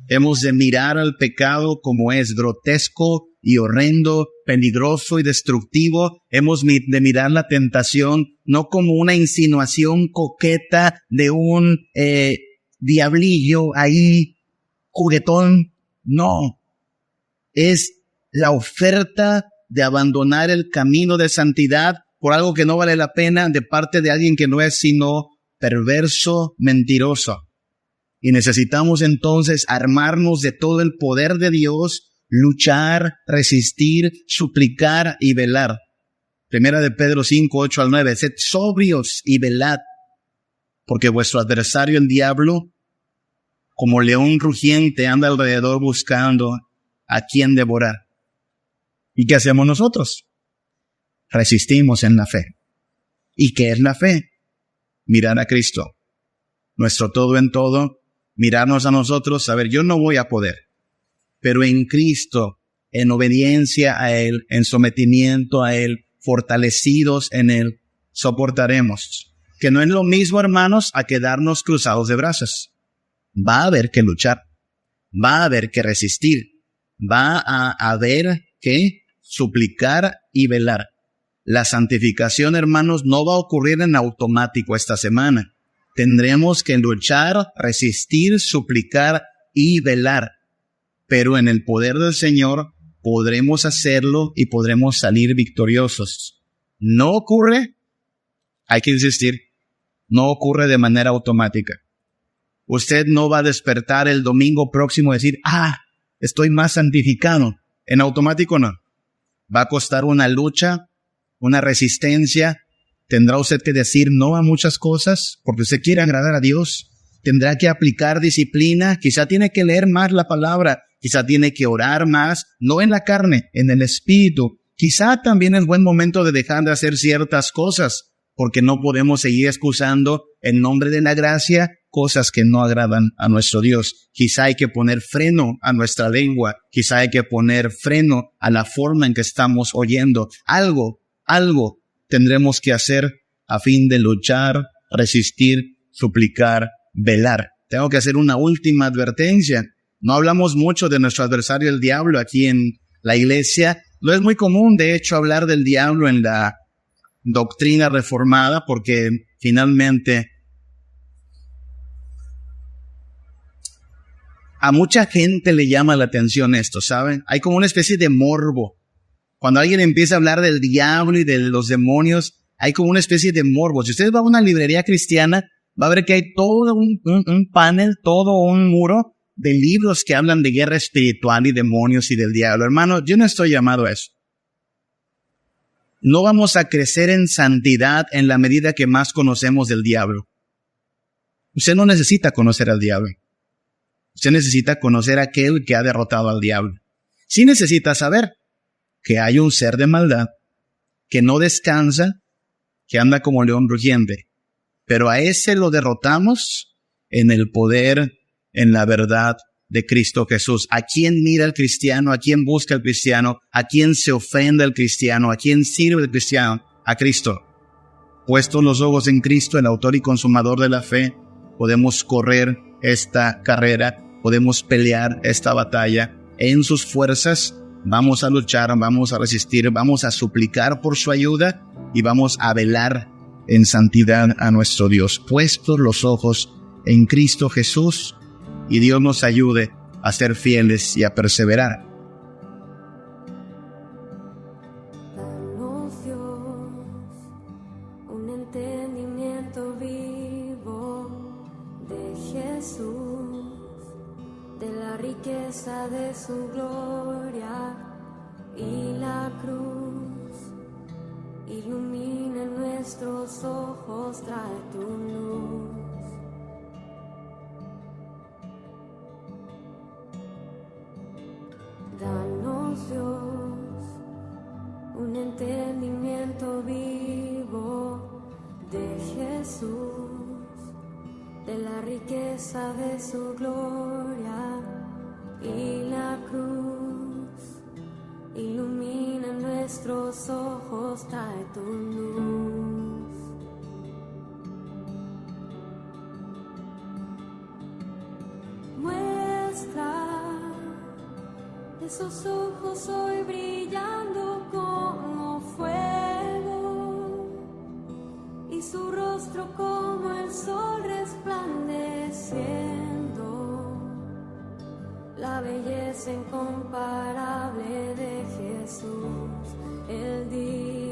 Hemos de mirar al pecado como es, grotesco y horrendo, peligroso y destructivo. Hemos de mirar la tentación no como una insinuación coqueta de un diablillo ahí, juguetón. No, es la oferta de abandonar el camino de santidad por algo que no vale la pena de parte de alguien que no es sino perverso, mentiroso. Y necesitamos entonces armarnos de todo el poder de Dios, luchar, resistir, suplicar y velar. Primera de Pedro 5, 8 al 9. Sed sobrios y velad, porque vuestro adversario el diablo, como león rugiente, anda alrededor buscando a quien devorar. ¿Y qué hacemos nosotros? Resistimos en la fe. ¿Y qué es la fe? Mirar a Cristo, nuestro todo en todo, mirarnos a nosotros, saber, yo no voy a poder, pero en Cristo, en obediencia a Él, en sometimiento a Él, fortalecidos en Él, soportaremos. Que no es lo mismo, hermanos, a quedarnos cruzados de brazos. Va a haber que luchar, va a haber que resistir, va a haber que suplicar y velar. La santificación, hermanos, no va a ocurrir en automático esta semana. Tendremos que luchar, resistir, suplicar y velar. Pero en el poder del Señor podremos hacerlo y podremos salir victoriosos. No ocurre, hay que insistir, no ocurre de manera automática. Usted no va a despertar el domingo próximo y decir, estoy más santificado. En automático no. Va a costar una lucha, una resistencia. Tendrá usted que decir no a muchas cosas porque usted quiere agradar a Dios. Tendrá que aplicar disciplina. Quizá tiene que leer más la palabra. Quizá tiene que orar más, no en la carne, en el espíritu. Quizá también es buen momento de dejar de hacer ciertas cosas porque no podemos seguir excusando en nombre de la gracia cosas que no agradan a nuestro Dios. Quizá hay que poner freno a nuestra lengua. Quizá hay que poner freno a la forma en que estamos oyendo. Algo tendremos que hacer a fin de luchar, resistir, suplicar, velar. Tengo que hacer una última advertencia. No hablamos mucho de nuestro adversario el diablo aquí en la iglesia. No es muy común, de hecho, hablar del diablo en la doctrina reformada porque finalmente a mucha gente le llama la atención esto, ¿saben? Hay como una especie de morbo. Cuando alguien empieza a hablar del diablo y de los demonios, hay como una especie de morbo. Si usted va a una librería cristiana, va a ver que hay todo un panel, todo un muro de libros que hablan de guerra espiritual y demonios y del diablo. Hermano, yo no estoy llamado a eso. No vamos a crecer en santidad en la medida que más conocemos del diablo. Usted no necesita conocer al diablo. Usted necesita conocer a aquel que ha derrotado al diablo. Sí necesita saber que hay un ser de maldad que no descansa, que anda como león rugiente. Pero a ese lo derrotamos en el poder, en la verdad de Cristo Jesús. ¿A quién mira el cristiano? ¿A quién busca el cristiano? ¿A quién se ofende el cristiano? ¿A quién sirve el cristiano? A Cristo. Puestos los ojos en Cristo, el autor y consumador de la fe, podemos correr esta carrera, podemos pelear esta batalla en sus fuerzas, vamos a luchar, vamos a resistir, vamos a suplicar por su ayuda y vamos a velar en santidad a nuestro Dios, puestos los ojos en Cristo Jesús, y Dios nos ayude a ser fieles y a perseverar. Danos, Dios, un entendimiento vivo de Jesús, de la riqueza de su gloria y la cruz. Ilumina nuestros ojos, trae tu luz. Danos, Dios, un entendimiento vivo de Jesús, de la riqueza de su gloria y la cruz. Ilumina nuestros ojos, trae tu luz. Muestra esos ojos hoy brillando como fuego y su rostro como el sol resplandeciendo, la belleza incomparable de Jesús, el día